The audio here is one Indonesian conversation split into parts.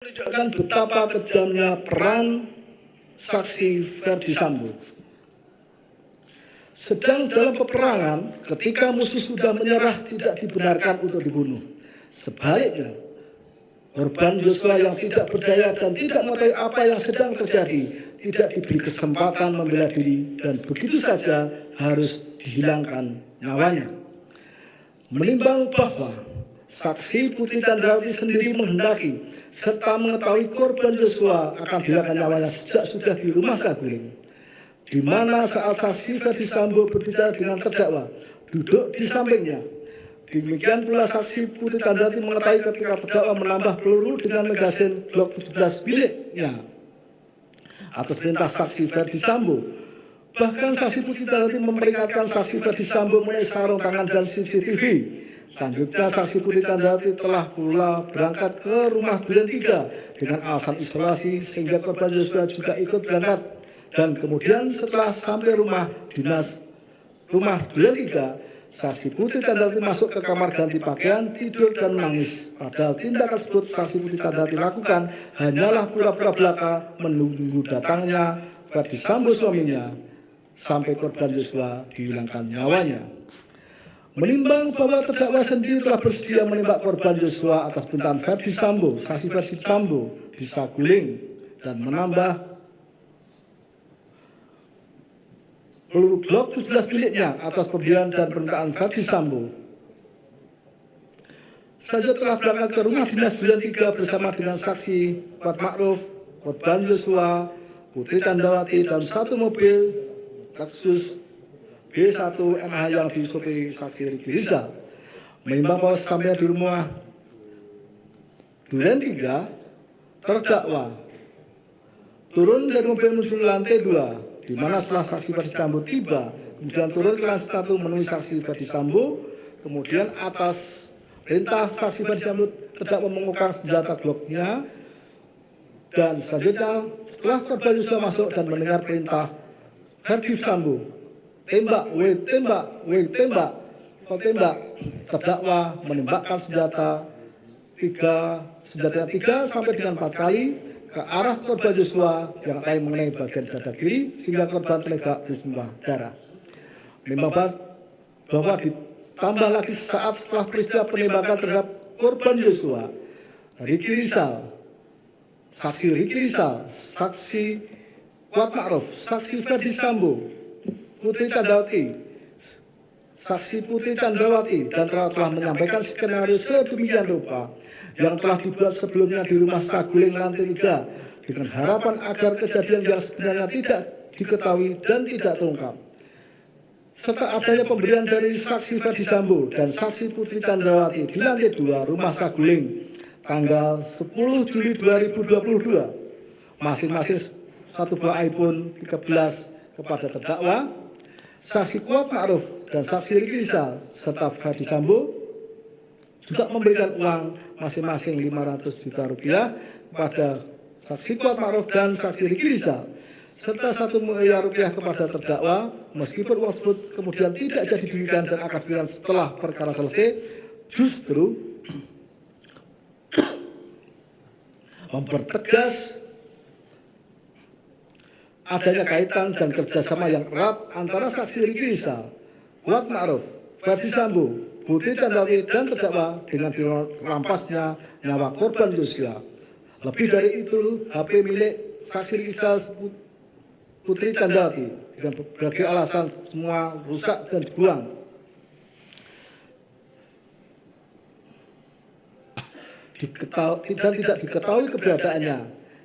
menunjukkan betapa kejamnya peran saksi Ferdi Sambo. Sedang dalam peperangan, ketika musuh sudah menyerah tidak dibenarkan untuk dibunuh. Sebaliknya, korban Yosua yang tidak berdaya dan tidak mengetahui apa yang sedang terjadi, tidak diberi kesempatan membela diri dan begitu saja harus dihilangkan nyawanya. Menimbang bahwa saksi Putri Chandrawati sendiri menghendaki serta mengetahui korban Yosua akan dihilangkan nyawanya sejak sudah di rumah Saguling, di mana saat saksi Ferdi Sambo berbicara dengan terdakwa duduk di sampingnya. Demikian pula saksi Putri Chandrawati mengetahui ketika terdakwa menambah peluru dengan magazin Glock 17 miliknya atas perintah saksi Ferdi Sambo. Bahkan saksi Putri Chandrawati memperingatkan saksi Ferdi Sambo mengenai sarung tangan dan CCTV. Selanjutnya saksi Putri Chandrawati telah pula berangkat ke rumah Duren 3 dengan alasan isolasi sehingga korban Yosua juga ikut berangkat. Dan kemudian setelah sampai rumah Duren 3, saksi Putri Chandrawati masuk ke kamar ganti pakaian, tidur dan menangis. Padahal tindakan tersebut saksi Putri Chandrawati lakukan hanyalah pura-pura belaka menunggu datangnya Ferdi Sambo suaminya sampai korban Yosua dihilangkan nyawanya. Menimbang bahwa terdakwa sendiri telah bersedia menembak korban Yosua atas perintah Ferdi Sambo, saksi Ferdi Sambo di Saguling dan menambah peluru Glock 17 miliknya atas pemberian dan permintaan Ferdi Sambo. Selanjutnya telah berangkat ke rumah dinas Duren 3 bersama dengan saksi Kuat Ma'ruf, korban Yosua, Putri Chandrawati dan satu mobil Lexus B1 MH yang disopiri saksi Riki Rizal. Menimbang bahwa sampai di rumah Duren 3, terdakwa turun dari mobil menuju lantai 2. Di mana setelah saksi Ferdi Sambo tiba, kemudian turun ke lantai 1 menemui saksi Ferdi Sambo, kemudian atas perintah saksi Ferdi Sambo terdakwa mengukar senjata Glock-nya, dan selanjutnya setelah korban Yosua masuk dan mendengar perintah Ferdi Sambo, tembak, tembak, terdakwa menembakkan senjata 3 sampai dengan 4 kali ke arah korban Yosua yang lain mengenai bagian dada kiri sehingga korban terlegak bersimbah darah. Menimbang bahwa ditambah lagi saat setelah peristiwa penembakan terhadap korban Yosua, Riki Rizal, saksi Riki Rizal, saksi Kuat Ma'ruf, saksi Ferdi Sambo, Putri Chandrawati, saksi Putri Chandrawati dan telah menyampaikan skenario sedemikian rupa yang telah dibuat sebelumnya di rumah Saguling lantai 3 dengan harapan agar kejadian yang sebenarnya tidak diketahui dan tidak terungkap. Serta adanya pemberian dari saksi Ferdi Sambo dan saksi Putri Chandrawati di lantai 2 rumah Saguling tanggal 10 Juli 2022, masing-masing satu buah iPhone 13 kepada terdakwa, saksi Kuat Ma'ruf dan saksi Riki Rizal serta Ferdi Sambo juga memberikan uang masing-masing 500 juta rupiah kepada saksi Kuat Ma'ruf dan saksi Riki Rizal serta 1 miliar rupiah kepada terdakwa, meskipun uang tersebut kemudian tidak jadi diberikan dan akan diberikan setelah perkara selesai, justru mempertegas adanya kaitan dan kerjasama yang erat antara saksi Riki Rizal, Kuat Ma'ruf, Ferdi Sambo, Putri Chandrawati dan terdakwa dengan dirampasnya nyawa korban Yosua. Lebih dari itu, HP milik saksi Riki Rizal Putri Chandrawati dengan berbagai alasan semua rusak dan dibuang. Dan tidak diketahui keberadaannya,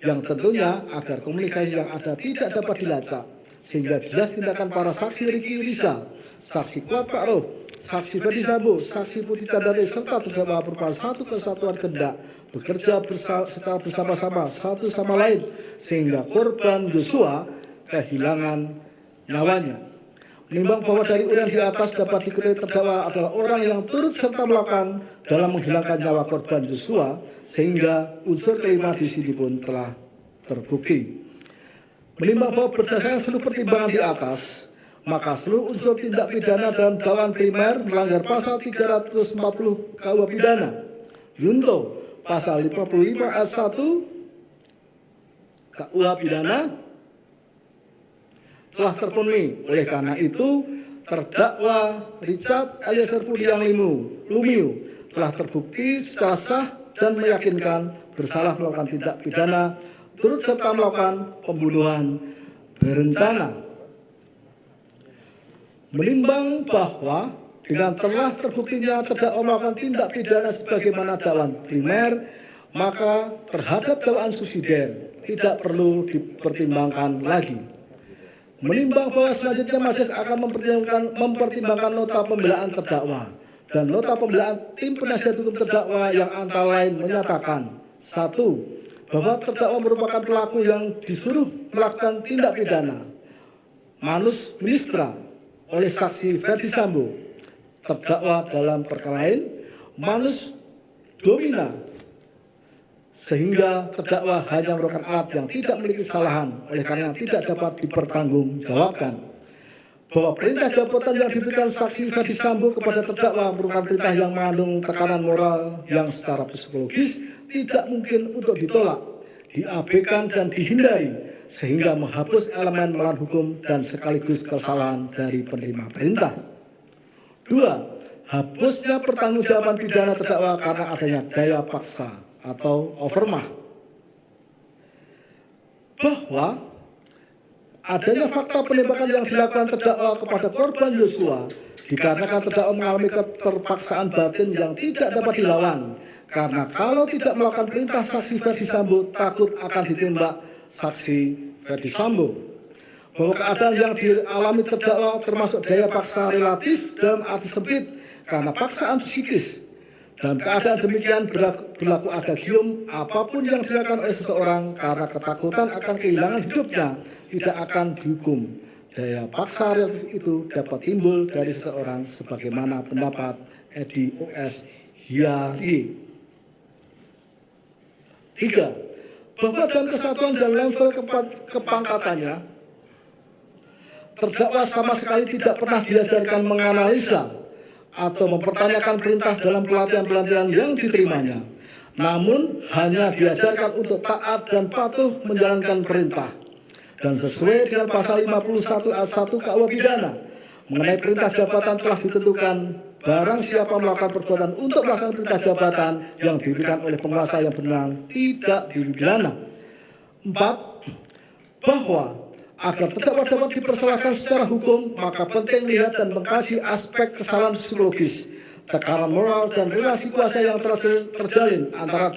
yang tentunya agar komunikasi yang ada tidak dapat dilacak, sehingga jelas tindakan para saksi Riki Rizal, saksi Kuat Ma'ruf, saksi Ferdi Sambo, saksi Putri Chandrawati serta terdakwa merupakan satu kesatuan kehendak bekerja secara bersama-sama satu sama lain sehingga korban Yosua kehilangan nyawanya. Menimbang bahwa dari uraian di atas dapat diketahui terdakwa adalah orang yang turut serta melakukan dalam menghilangkan nyawa korban Yosua, sehingga unsur kelima di sini pun telah terbukti. Menimbang bahwa berdasarkan seluruh pertimbangan di atas, maka seluruh unsur tindak pidana dalam dakwaan primer melanggar pasal 340 KUH pidana, Yunto, pasal 55 ayat 1 KUH pidana telah terpenuhi. Oleh karena itu, terdakwa Richard Eliezer Pudiang Lumiu telah terbukti secara sah dan meyakinkan bersalah melakukan tindak pidana turut serta melakukan pembunuhan berencana. Menimbang bahwa dengan telah terbuktinya terdakwa melakukan tindak pidana sebagaimana dakwaan primer, maka terhadap dakwaan subsidiar tidak perlu dipertimbangkan lagi. Menimbang bahwa selanjutnya majelis akan mempertimbangkan nota pembelaan terdakwa dan nota pembelaan tim penasihat hukum terdakwa yang antara lain menyatakan: 1. Bahwa terdakwa merupakan pelaku yang disuruh melakukan tindak pidana manus ministra oleh saksi Ferdi Sambo, terdakwa dalam perkara lain manus domina, sehingga terdakwa hanya merupakan alat yang tidak memiliki kesalahan, oleh karena tidak dapat dipertanggungjawabkan. Bahwa perintah jabatan yang diberikan saksi Ferdi Sambo kepada terdakwa merupakan perintah yang mengandung tekanan moral yang secara psikologis tidak mungkin untuk ditolak, diabaikan dan dihindari, sehingga menghapus elemen melawan hukum dan sekaligus kesalahan dari penerima perintah. 2. Hapusnya pertanggungjawaban pidana terdakwa karena adanya daya paksa atau overmah. Bahwa adanya fakta penembakan yang dilakukan terdakwa kepada korban Yosua dikarenakan terdakwa mengalami keterpaksaan batin yang tidak dapat dilawan, karena kalau tidak melakukan perintah saksi Ferdi Sambo takut akan ditembak saksi Ferdi Sambo. Bahwa keadaan yang dialami terdakwa termasuk daya paksa relatif dalam arti sempit karena paksaan psikis. Dalam keadaan demikian berlaku adagium, apapun yang dilakukan oleh seseorang karena ketakutan akan kehilangan hidupnya tidak akan dihukum. Daya paksa relatif itu dapat timbul dari seseorang sebagaimana pendapat Edi O.S. Hyari. 3. Bahwa dalam kesatuan dan level kepangkatannya, terdakwa sama sekali tidak pernah diajarkan menganalisa atau mempertanyakan perintah dalam pelatihan-pelatihan yang diterimanya, namun hanya diajarkan untuk taat dan patuh menjalankan perintah. Dan sesuai dengan pasal 51 ayat 1 KUH pidana mengenai perintah jabatan telah ditentukan barang siapa melakukan perbuatan untuk melaksanakan perintah jabatan yang diberikan oleh penguasa yang berwenang tidak dipidana. 4. Bahwa agar terdakwa dapat dipersalahkan secara hukum, maka penting melihat dan mengkaji aspek kesalahan psikologis, tekanan moral dan relasi kuasa yang telah terjalin antara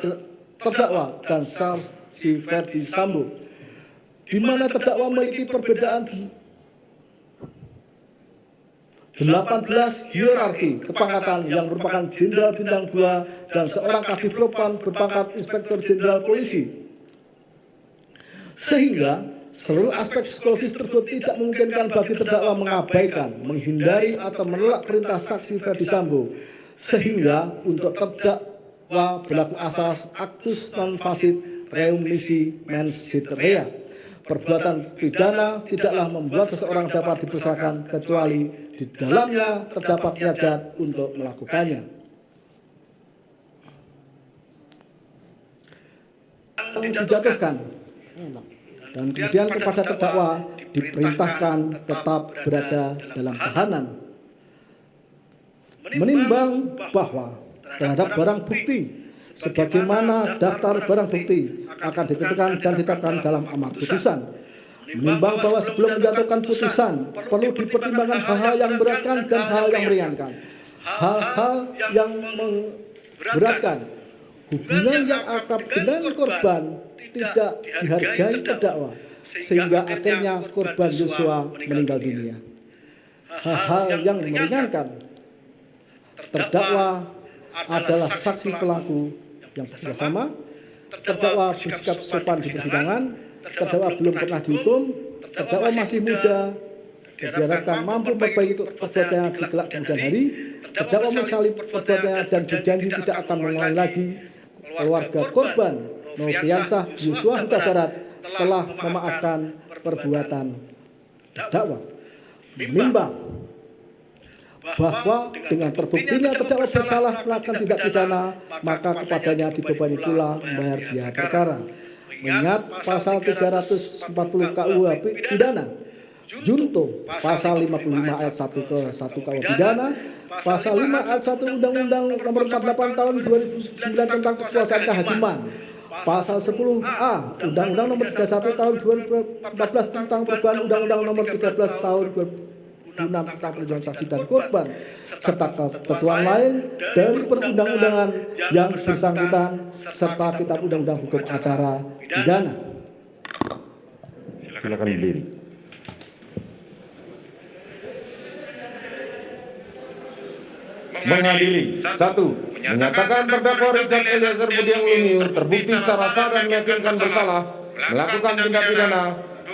terdakwa dan saksi Ferdi Sambo, di mana terdakwa memiliki perbedaan 18 hierarki kepangkatan yang merupakan jenderal bintang 2 dan seorang kadif propam berpangkat inspektur jenderal polisi, sehingga seluruh aspek psikologis tersebut tidak memungkinkan bagi terdakwa mengabaikan, menghindari atau menolak perintah saksi Ferdi Sambo, sehingga untuk terdakwa berlaku asas actus non facit reum nisi mens sit rea. Perbuatan pidana tidaklah membuat seseorang dapat dipersalahkan kecuali di dalamnya terdapat niat jahat untuk melakukannya. Dijatuhkan. Dan kemudian kepada terdakwa diperintahkan tetap berada dalam tahanan. Menimbang bahwa terhadap barang bukti sebagaimana daftar barang bukti akan ditentukan dan ditetapkan dalam amar putusan. Menimbang bahwa sebelum menjatuhkan putusan perlu dipertimbangkan hal-hal yang memberatkan dan hal yang meringankan. Hal-hal yang memberatkan, hubungan yang akrab dengan korban tidak dihargai terdakwa, sehingga akhirnya korban Yosua meninggal dunia. Hal-hal yang meringankan, terdakwa adalah saksi pelaku yang bekerjasama, terdakwa bersikap sopan di persidangan, terdakwa belum pernah dihukum, terdakwa masih muda, diharapkan mampu memperbaiki perbuatannya di kelak kemudian hari, terdakwa menyesali perbuatannya dan berjanji tidak akan mengulangi lagi. Keluarga korban Nofriansah Yosua Huta Barat telah memaafkan perbuatan terdakwa. Menimbang bahwa dengan terbuktinya terdakwa bersalah melakukan tindak pidana, maka kepadanya dibebani pula membayar biaya perkara. Mengingat pasal 340 KUH pidana, junto pasal 55 ayat 1 ke 1 KUH pidana, pasal 5 ayat 1 Undang-Undang Nomor 48 Tahun 2009 tentang kekuasaan kehakiman, pasal 10A Undang-Undang Nomor 31 Tahun 2014 tentang perubahan Undang-Undang Nomor 13 Tahun 2006 tentang perlindungan saksi dan korban, serta ketentuan lain dari perundang-undangan yang bersangkutan, serta kitab undang-undang hukum acara pidana. Silakan berdiri. Mengadili. 1. Menyatakan terdakwa Richard Eliezer Budiang Lumiu terbukti secara sah dan meyakinkan bersalah melakukan tindak pidana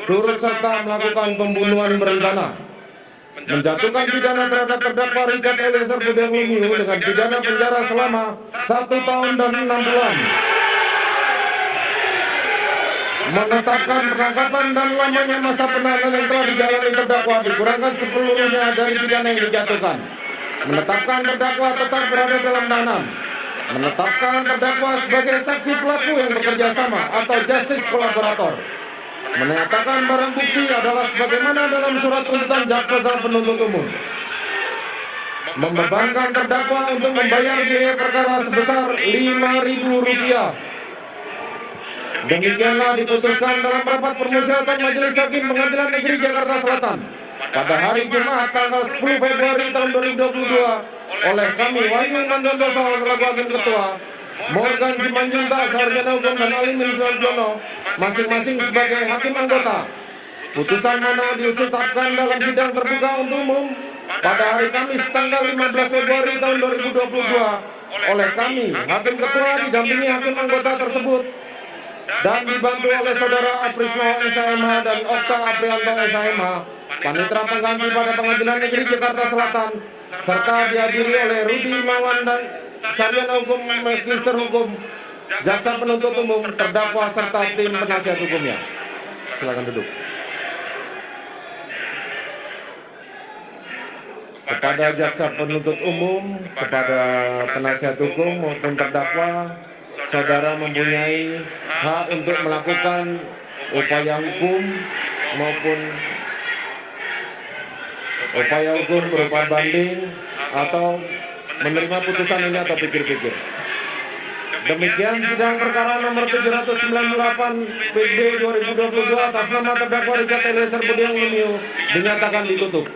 turut serta melakukan pembunuhan berencana, menjatuhkan pidana terhadap terdakwa Richard Eliezer Budiang Lumiu dengan pidana penjara selama 1 tahun dan 6 bulan, menetapkan penangkapan dan lamanya masa penahanan yang telah dijalani terdakwa dikurangkan sepenuhnya dari pidana yang dijatuhkan, menetapkan terdakwa tetap berada dalam tahanan, menetapkan terdakwa sebagai saksi pelaku yang bekerja sama atau justice kolaborator, menyatakan barang bukti adalah sebagaimana dalam surat tuntutan jaksa penuntut umum, membebankan terdakwa untuk membayar biaya perkara sebesar Rp5.000. Demikianlah diputuskan dalam rapat permusyawaratan Majelis Hakim Pengadilan Negeri Jakarta Selatan pada hari Jumat tanggal 10 Februari tahun 2022 oleh kami Wahyu Mandoso selaku Hakim Ketua, Morgan Simanjuntak Sarjana Hukum dan Alimin Suarjono masing-masing sebagai Hakim Anggota. Putusan mana diucapkan dalam sidang terbuka untuk umum pada hari Kamis tanggal 15 Februari tahun 2022 oleh kami Hakim Ketua didampingi Hakim Anggota tersebut dan dibantu oleh Saudara Aprisno SHMH dan Okta Aprianto SHMH, Panitera Pengganti pada Pengadilan Negeri Jakarta Selatan, serta dihadiri oleh Rudi Imawan dan Sarjana Hukum Magister Hukum, Jaksa Penuntut Umum, terdakwa serta tim penasihat hukumnya. Silakan duduk. Kepada Jaksa Penuntut Umum, kepada penasihat hukum maupun terdakwa, saudara mempunyai hak untuk melakukan upaya hukum maupun upaya hukum berupa banding atau menerima putusan ini atau pikir-pikir. Demikian sidang perkara nomor 798 PB 2022 atas nama terdakwa Richard Eliezer Budiang Lumiu dinyatakan ditutup.